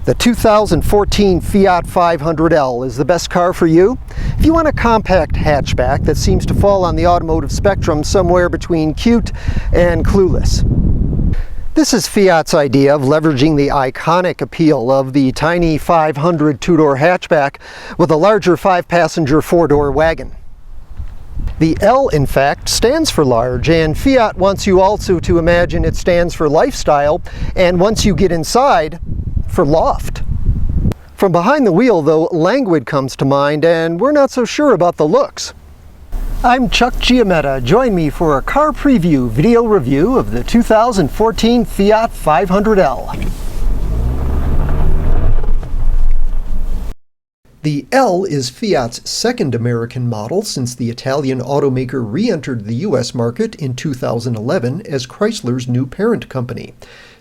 The 2014 Fiat 500L is the best car for you if you want a compact hatchback that seems to fall on the automotive spectrum somewhere between cute and clueless. This is Fiat's idea of leveraging the iconic appeal of the tiny 500 two-door hatchback with a larger 5-passenger four-door wagon. The L, in fact, stands for large, and Fiat wants you also to imagine it stands for lifestyle, and once you get inside, for loft. From behind the wheel, though, languid comes to mind, and we're not so sure about the looks. I'm Chuck Giametta. Join me for a car preview video review of the 2014 Fiat 500L. The L is Fiat's second American model since the Italian automaker re-entered the U.S. market in 2011 as Chrysler's new parent company.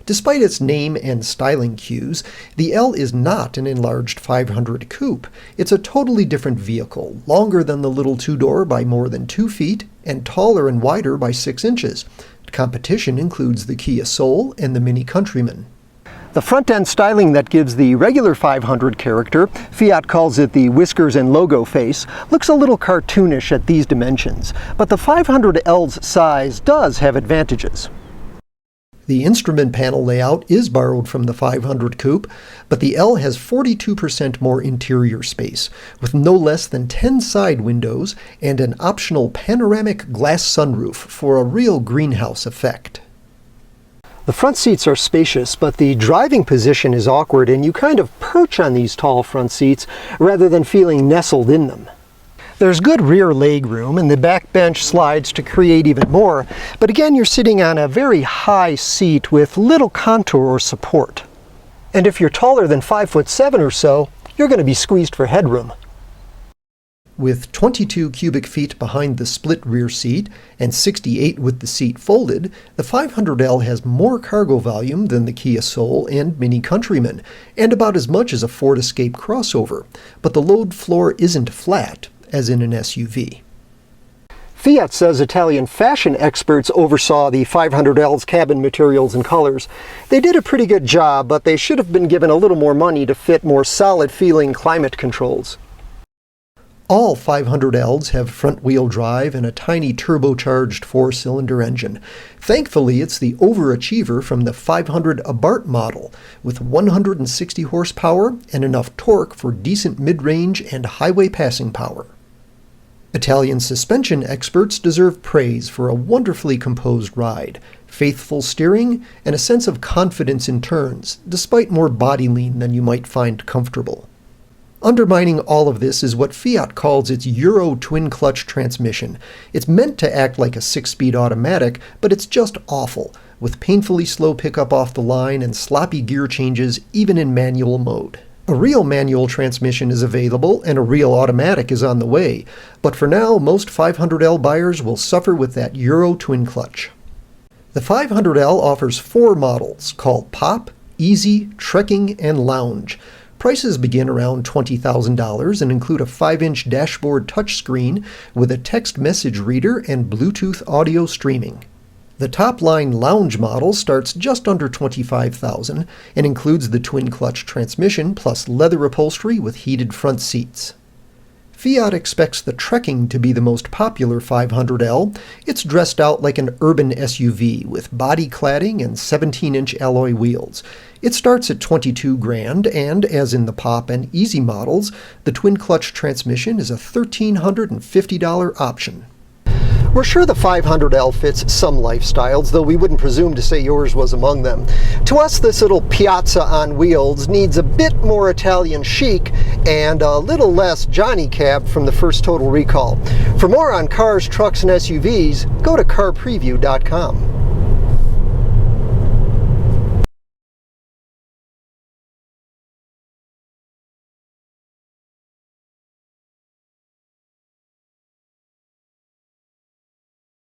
Despite its name and styling cues, the L is not an enlarged 500 coupe. It's a totally different vehicle, longer than the little two-door by more than 2 feet and taller and wider by 6 inches. Competition includes the Kia Soul and the Mini Countryman. The front-end styling that gives the regular 500 character, Fiat calls it the whiskers and logo face, looks a little cartoonish at these dimensions, but the 500L's size does have advantages. The instrument panel layout is borrowed from the 500 coupe, but the L has 42% more interior space, with no less than 10 side windows and an optional panoramic glass sunroof for a real greenhouse effect. The front seats are spacious, but the driving position is awkward, and you kind of perch on these tall front seats rather than feeling nestled in them. There's good rear legroom, and the back bench slides to create even more, but again you're sitting on a very high seat with little contour or support. And if you're taller than 5'7" or so, you're going to be squeezed for headroom. With 22 cubic feet behind the split rear seat and 68 with the seat folded, the 500L has more cargo volume than the Kia Soul and Mini Countryman, and about as much as a Ford Escape crossover, but the load floor isn't flat, as in an SUV. Fiat says Italian fashion experts oversaw the 500L's cabin materials and colors. They did a pretty good job, but they should have been given a little more money to fit more solid-feeling climate controls. All 500Ls have front-wheel drive and a tiny turbocharged 4-cylinder engine. Thankfully, it's the overachiever from the 500 Abarth model, with 160 horsepower and enough torque for decent mid-range and highway passing power. Italian suspension experts deserve praise for a wonderfully composed ride, faithful steering, and a sense of confidence in turns, despite more body lean than you might find comfortable. Undermining all of this is what Fiat calls its Euro twin-clutch transmission. It's meant to act like a 6-speed automatic, but it's just awful, with painfully slow pickup off the line and sloppy gear changes even in manual mode. A real manual transmission is available and a real automatic is on the way, but for now most 500L buyers will suffer with that Euro twin-clutch. The 500L offers 4 models called Pop, Easy, Trekking, and Lounge. Prices begin around $20,000 and include a 5-inch dashboard touchscreen with a text message reader and Bluetooth audio streaming. The top-line Lounge model starts just under $25,000 and includes the twin-clutch transmission plus leather upholstery with heated front seats. Fiat expects the Trekking to be the most popular 500L. It's dressed out like an urban SUV with body cladding and 17-inch alloy wheels. It starts at $22,000 and, as in the Pop and Easy models, the twin-clutch transmission is a $1,350 option. We're sure the 500L fits some lifestyles, though we wouldn't presume to say yours was among them. To us, this little piazza on wheels needs a bit more Italian chic and a little less Johnny Cab from the first Total Recall. For more on cars, trucks, and SUVs, go to CarPreview.com.